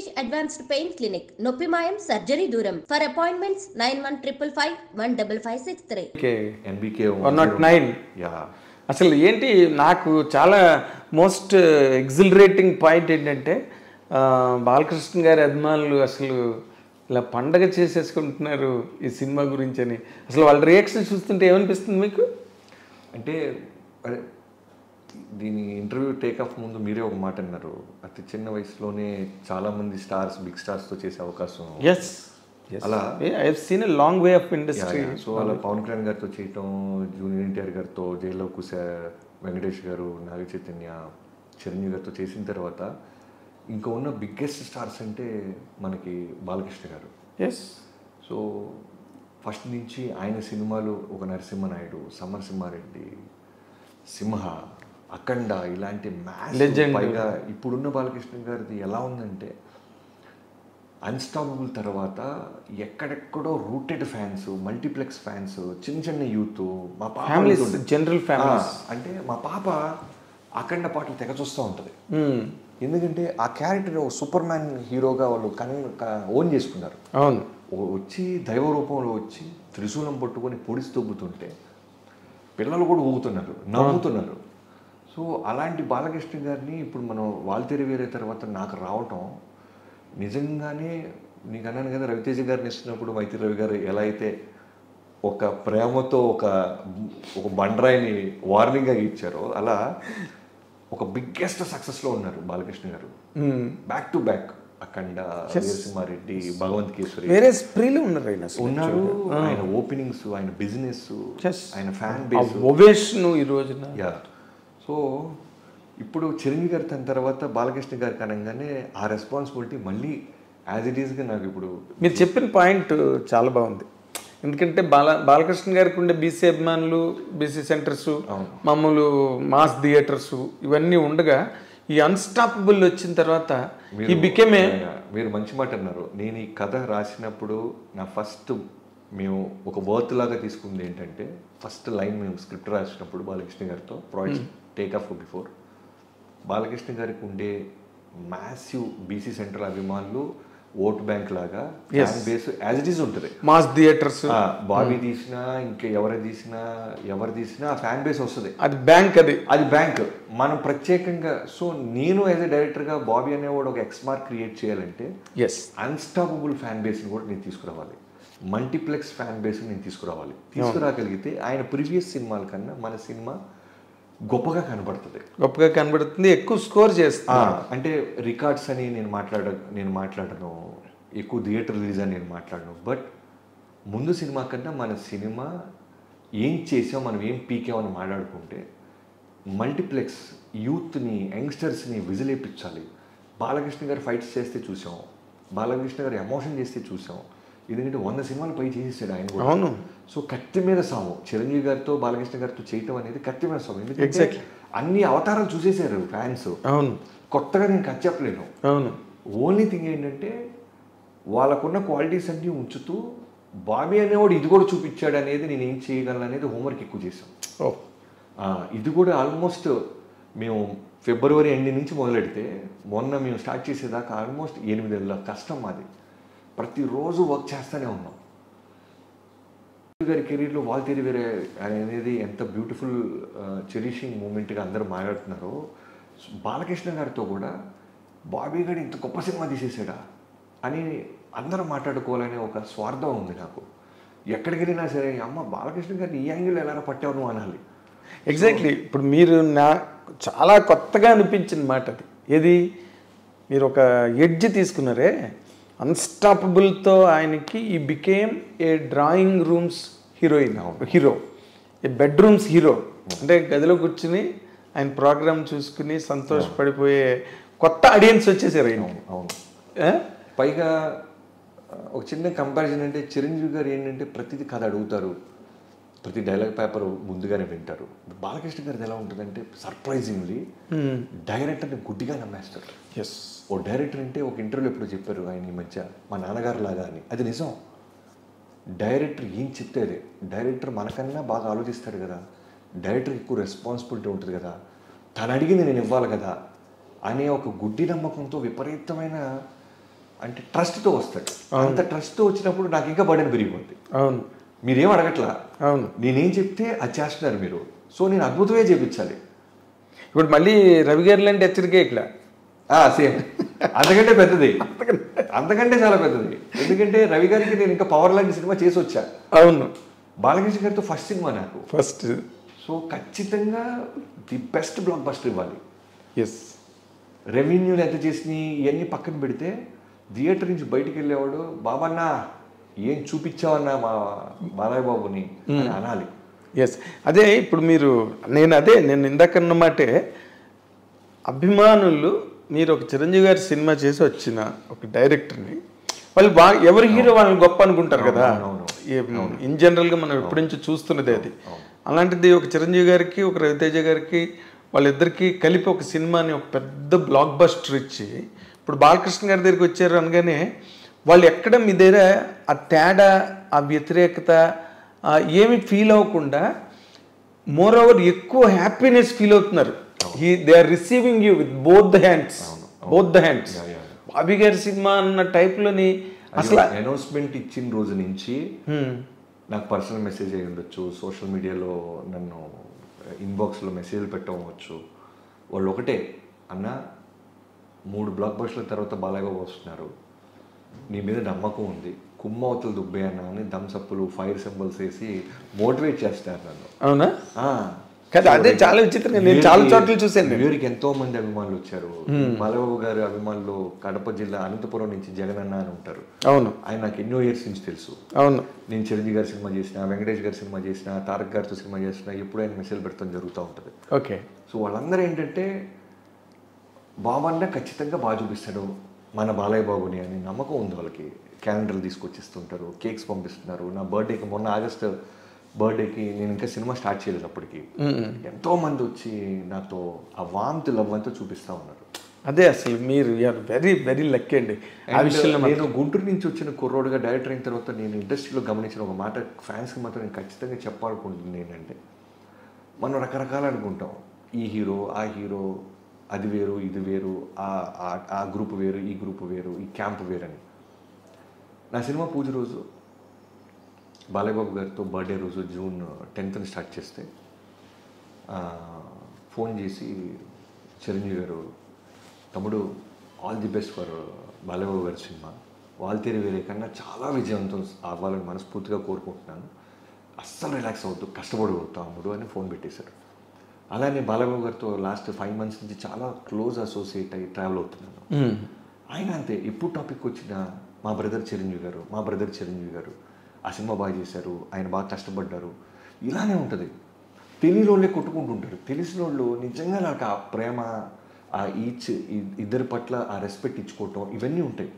Rishikesh Advanced Pain Clinic, Noppimayam Surgery Duram. For appointments 9155515563. NBK 109. Yeah అసలు ఏంటి నాకు చాలా మోస్ట్ ఎగ్జిలరేటింగ్ పాయింట్ ఏంటంటే బాలకృష్ణ గారి అభిమానులు అసలు ఇలా పండగ చేసేసుకుంటున్నారు ఈ సినిమా గురించి అని. అసలు వాళ్ళ రియాక్షన్ చూస్తుంటే ఏమనిపిస్తుంది మీకు? అంటే అరే దీని ఇంటర్వ్యూ టేక్ ఆఫ్ ముందు మీరే ఒక మాట అన్నారు, అతి చిన్న వయసులోనే చాలామంది స్టార్స్ బిగ్ స్టార్స్తో చేసే అవకాశం. ఎస్ అలా I have seen a long way of industry. So అలా పవన్ కళ్యాణ్ గారితో చేయటం, జూనియర్ ఎన్టీఆర్ గారితో, జైల్లో కుశ వెంకటేష్ గారు, నాగ చైతన్య, చిరంజీవి గారితో చేసిన తర్వాత ఇంకా ఉన్న బిగ్గెస్ట్ స్టార్స్ అంటే మనకి బాలకృష్ణ గారు. ఎస్. సో ఫస్ట్ నుంచి ఆయన సినిమాలు ఒక నరసింహనాయుడు, సమరసింహారెడ్డి, సింహ, అఖండ ఇలాంటి మ్యాచ్. పైగా ఇప్పుడున్న బాలకృష్ణ గారిది ఎలా ఉందంటే అన్స్టాపబుల్ తర్వాత ఎక్కడెక్కడో రూటెడ్ ఫ్యాన్స్, మల్టీప్లెక్స్ ఫ్యాన్స్, చిన్న చిన్న యూత్, మా పాప జనరల్ ఫ్యామిలీస్ అంటే మా పాప అఖండ పాటలు తెగ చూస్తూ ఉంటుంది. ఎందుకంటే ఆ క్యారెక్టర్ సూపర్ మ్యాన్ హీరోగా వాళ్ళు ఓన్ చేసుకున్నారు. అవును. వచ్చి దైవ రూపంలో వచ్చి త్రిశూలం పట్టుకొని పొడిసి తొబ్బుతుంటే పిల్లలు కూడా ఊగుతున్నారు, నవ్వుతున్నారు. సో అలాంటి బాలకృష్ణ గారిని ఇప్పుడు మనం వాల్తేరు వేరే తర్వాత నాకు రావటం నిజంగానే, నీకు అన్నాను కదా రవితేజ గారిని ఇస్తున్నప్పుడు మైత్రి రవి గారు ఎలా అయితే ఒక ప్రేమతో ఒక బండరాయిని వార్నింగ్గా ఇచ్చారో, అలా ఒక బిగ్గెస్ట్ సక్సెస్లో ఉన్నారు బాలకృష్ణ గారు. బ్యాక్ టు బ్యాక్ అఖండ, వీరసింహారెడ్డి, భగవంత్ కేసరి, వేరే స్ప్రీలు ఉన్నారు ఉన్నారు. ఆయన ఓపెనింగ్స్, ఆయన బిజినెస్, ఆయన ఫ్యాన్ బేస్, ఓవేషన్ ఈ రోజున. యా. సో ఇప్పుడు చిరంజీవి గారి తన తర్వాత బాలకృష్ణ గారికి అనగానే ఆ రెస్పాన్సిబిలిటీ మళ్ళీ యాజ్ ఇట్ ఈస్గా నాకు ఇప్పుడు మీరు చెప్పిన పాయింట్ చాలా బాగుంది. ఎందుకంటే బాలకృష్ణ గారికి ఉండే బీసీ అభిమానులు, బీసీ సెంటర్స్, మామూలు మాస్ థియేటర్స్ ఇవన్నీ ఉండగా ఈ అన్స్టాపబుల్ వచ్చిన తర్వాత ఈ బికేమే. మీరు మంచి మాట అన్నారు. నేను ఈ కథ రాసినప్పుడు నా ఫస్ట్ మేము ఒక వర్త్ లాగా తీసుకుంది ఏంటంటే, ఫస్ట్ లైన్ మేము స్క్రిప్ట్ రాసినప్పుడు బాలకృష్ణ గారితో project take off before, Balakrishna గారికి ఉండే మ్యాసివ్ బీసీ సెంటర్ అభిమానులు ఓట్ బ్యాంక్ లాగా fan base as it is ఉంటుంది. మాస్ థియేటర్స్ బాబీ తీసినా ఇంకా ఎవరు తీసినా ఆ ఫ్యాన్ బేస్ వస్తుంది. అది బ్యాంక్, అది బ్యాంక్. మనం ప్రత్యేకంగా, సో నేను యాజ్ ఎ డైరెక్టర్గా బాబీ అనేవాడు ఒక ఎక్స్మార్క్ క్రియేట్ చేయాలంటే అన్స్టాపబుల్ ఫ్యాన్ బేస్ని కూడా నేను తీసుకురావాలి, మల్టీప్లెక్స్ ఫ్యాన్ బేస్ని నేను తీసుకురాగలిగితే ఆయన ప్రీవియస్ సినిమాల కన్నా మన సినిమా గొప్పగా కనబడుతుంది, ఎక్కువ స్కోర్ చేస్తా. అంటే రికార్డ్స్ అని నేను మాట్లాడను, ఎక్కువ థియేటర్ రిలీజ్ అని నేను మాట్లాడను. బట్ ముందు సినిమా కన్నా మన సినిమా ఏం చేసాం, మనం ఏం పీకామని మాట్లాడుకుంటే మల్టీప్లెక్స్ యూత్ని, యంగ్స్టర్స్ని విజిలేపించాలి. బాలకృష్ణ గారు ఫైట్స్ చేస్తే చూసాం, బాలకృష్ణ గారు ఎమోషన్ చేస్తే చూసాం. ఎందుకంటే 100 సినిమాలు పై చేసేసాడు ఆయన కూడా. అవును. సో కత్తి మీద సాము చిరంజీవి గారితో బాలకృష్ణ గారితో చేయటం అనేది కత్తి మీద సాము. ఎందుకంటే అన్ని అవతారాలు చూసేసారు ఫ్యాన్స్. అవును. కొత్తగా నేను కథ చెప్పలేను. అవును. ఓన్లీ థింగ్ ఏంటంటే వాళ్ళకున్న క్వాలిటీస్ అన్నీ ఉంచుతూ బాబీ అనేవాడు ఇది కూడా చూపించాడు అనేది నేను ఏం చేయగలను అనేది హోంవర్క్ ఎక్కువ చేసాం. ఇది కూడా ఆల్మోస్ట్ మేము ఫిబ్రవరి ఎండ్ నుంచి మొదలెడితే మొన్న మేము స్టార్ట్ చేసేదాకా ఆల్మోస్ట్ 8 నెలల కష్టం మాది. ప్రతిరోజు వర్క్ చేస్తూనే ఉన్నాం. గారి కెరీర్లో వాల్తేరు వేరే అనేది ఎంత బ్యూటిఫుల్ చెరిషింగ్ మూమెంట్గా అందరూ మాట్లాడుతున్నారో, బాలకృష్ణ గారితో కూడా బాబీ గారు ఇంత గొప్ప సినిమా తీసేసాడా అని అందరూ మాట్లాడుకోవాలనే ఒక స్వార్థం ఉంది నాకు. ఎక్కడికి వెళ్ళినా సరే అమ్మ బాలకృష్ణ గారిని ఈ యాంగిల్ ఎలా పట్టావు నువ్వు అనాలి. ఎగ్జాక్ట్లీ. ఇప్పుడు మీరు చాలా కొత్తగా అనిపించిన మాట అది. ఏది, మీరు ఒక ఎడ్జ్ తీసుకున్నారే అన్స్టాపబుల్తో. ఆయనకి he became a drawing rooms hero, A bedrooms hero. అంటే గదిలో కూర్చుని ఆయన ప్రోగ్రామ్ చూసుకుని సంతోషపడిపోయే కొత్త ఆడియన్స్ వచ్చేసారు ఆయన. అవును. పైగా ఒక చిన్న కంపారిజన్ అంటే చిరంజీవి గారు ఏంటంటే ప్రతిదీ కథ అడుగుతారు, ప్రతి డైలాగ్ పేపర్ ముందుగానే వింటారు. బాలకృష్ణ గారిది ఎలా ఉంటుందంటే సర్ప్రైజింగ్లీ డైరెక్టర్ని గుడ్డిగా నమ్మేస్తారు. ఓ డైరెక్టర్ అంటే ఒక ఇంటర్వ్యూలో ఎప్పుడు చెప్పారు ఆయన ఈ మధ్య, మా నాన్నగారు లాగా అని. అది నిజం. డైరెక్టర్ ఏం చెప్తే అదే. డైరెక్టర్ మనకన్నా బాగా ఆలోచిస్తాడు కదా, డైరెక్టర్కి ఎక్కువ రెస్పాన్సిబిలిటీ ఉంటుంది కదా, తను అడిగింది నేను ఇవ్వాలి కదా అనే ఒక గుడ్డి నమ్మకంతో విపరీతమైన అంటే ట్రస్ట్తో వస్తాడు. అంత ట్రస్ట్తో వచ్చినప్పుడు నాకు ఇంకా బర్డెన్ పెరిగిపోద్ది. అవును, మీరేం అడగట్లా, అవును, నేనేం చెప్తే అది చేస్తున్నారు మీరు. సో నేను అద్భుతమే చేయించాలి. ఇప్పుడు మళ్ళీ రవి గారు లాంటి హెచ్చరిక ఇక్కడ సేమ్ అంతకంటే పెద్దది, అంతకంటే చాలా పెద్దది. ఎందుకంటే రవి గారికి నేను ఇంకా పవర్ లాంటి సినిమా చేసి వచ్చా. అవును, బాలకృష్ణ గారితో ఫస్ట్ సినిమా నాకు. ఫస్ట్. సో ఖచ్చితంగా ది బెస్ట్ బ్లాక్ బస్టర్ ఇవ్వాలి. ఎస్. రెవెన్యూలు ఎంత చేసినాయి ఇవన్నీ పక్కన పెడితే థియేటర్ నుంచి బయటికి వెళ్ళేవాడు బాబన్నా ఏం చూపించావన్నా మా బాలయ్య బాబుని అని అనాలి. ఎస్. అదే ఇప్పుడు నేను ఇందాక అన్నమాటే, అభిమానులు మీరు ఒక చిరంజీవి గారి సినిమా చేసి వచ్చిన ఒక డైరెక్టర్ని వాళ్ళు ఎవరి హీరో వాళ్ళని గొప్ప అనుకుంటారు కదా. ఇన్ జనరల్గా మనం ఎప్పటి నుంచి చూస్తున్నదే అది. అలాంటిది ఒక చిరంజీవి గారికి ఒక రవితేజ గారికి వాళ్ళిద్దరికీ కలిపి ఒక సినిమాని ఒక పెద్ద బ్లాక్ బస్టర్ ఇచ్చి ఇప్పుడు బాలకృష్ణ గారి దగ్గరికి వచ్చారు అనగానే వాళ్ళు ఎక్కడ మీ దగ్గర ఆ తేడా, ఆ వ్యతిరేకత ఏమి ఫీల్ అవ్వకుండా మోర్ ఓవర్ ఎక్కువ హ్యాపీనెస్ ఫీల్ అవుతున్నారు. They are receiving you with both the hands. Bobby గారి సినిమా అన్న టైప్లోని అసలు అనౌన్స్మెంట్ ఇచ్చిన రోజు నుంచి నాకు పర్సనల్ మెసేజ్ అయ్యి ఉండొచ్చు, సోషల్ మీడియాలో నన్ను ఇన్బాక్స్లో మెసేజ్లు పెట్టవచ్చు. వాళ్ళు ఒకటే, అన్న 3 బ్లాక్ బస్టర్ల తర్వాత బాలయ్య బాబు వస్తున్నారు, నీ మీద నమ్మకం ఉంది, కుమ్మవతలు దుబ్బే అన్న అని థమ్సప్లు ఫైర్ సింబల్స్ వేసి మోటివేట్ చేస్తారు నన్ను. అవునా? కదా, అదే చాలా విచిత్రంగా నేను చాలా చోట్ల చూసాను. వీరికి ఎంతో మంది అభిమానులు వచ్చారు. బాలబాబు గారి అభిమానులు కడప జిల్లా అనంతపురం నుంచి జగనన్న అని ఉంటారు. అవును, ఆయన నాకు ఎన్నో ఇయర్స్ నుంచి తెలుసు. అవును, నేను చిరంజీవి గారి సినిమా చేసిన, వెంకటేష్ గారి సినిమా చేసిన, తారక్ గారితో సినిమా చేసిన, ఎప్పుడు ఆయన మెసేజ్ పెడతాం జరుగుతూ ఉంటుంది. ఓకే. సో వాళ్ళందరూ ఏంటంటే బాబన్న ఖచ్చితంగా బాగా చూపిస్తాడు మన బాలయ్య బాబుని అని నమ్మకం ఉంది వాళ్ళకి. క్యాలెండర్లు తీసుకొచ్చిస్తుంటారు, కేక్స్ పంపిస్తున్నారు. నా బర్త్డేకి మొన్న ఆగస్ట్ బర్త్డేకి నేను ఇంకా సినిమా స్టార్ట్ చేయలేదు, అప్పటికి ఎంతో మంది వచ్చి నాతో ఆ వామ్త్ లవ్ అంతా చూపిస్తూ ఉన్నారు. అదే అసలు మీరు వెరీ వెరీ లక్కీ అండి ఆ విషయంలో. నేను గుంటూరు నుంచి వచ్చిన కుర్రోడుగా డైరెక్టర్ అయిన తర్వాత నేను ఇండస్ట్రీలో గమనించిన ఒక మాట ఫ్యాన్స్కి మాత్రం నేను ఖచ్చితంగా చెప్పాలనుకుంటుంది ఏంటంటే, మనం రకరకాలు అనుకుంటాం, ఈ హీరో ఆ హీరో, అది వేరు ఇది వేరు, ఆ గ్రూప్ వేరు ఈ గ్రూప్ వేరు, ఈ క్యాంప్ వేరు అని. నా సినిమా పూజ రోజు బాలయ్య బాబు గారితో బర్త్డే రోజు జూన్ 10th స్టార్ట్ చేస్తే ఫోన్ చేసి చిరంజీవి గారు, తమ్ముడు all the best for Balayya Babu గారి సినిమా, వాల్తేరు వేరే కన్నా చాలా విజయవంతం అవ్వాలని మనస్ఫూర్తిగా కోరుకుంటున్నాను, అస్సలు రిలాక్స్ అవుతూ కష్టపడి తమ్ముడు అని ఫోన్ పెట్టేశారు. అలానే బాలయ్య బాబు గారితో లాస్ట్ 5 months నుంచి చాలా క్లోజ్ అసోసియేట్ అయ్యి ట్రావెల్ అవుతున్నాను. ఆయన అంతే, ఎప్పుడు టాపిక్ వచ్చినా మా బ్రదర్ చిరంజీవి గారు ఆ సినిమా బాగా చేశారు, ఆయన బాగా కష్టపడ్డారు, ఇలానే ఉంటుంది. తెలియని వాళ్ళే కొట్టుకుంటుంటారు, తెలిసిన వాళ్ళు నిజంగా నాకు ఆ ప్రేమ, ఆ ఇద్దరి పట్ల ఆ రెస్పెక్ట్ ఇచ్చుకోవటం, ఇవన్నీ ఉంటాయి.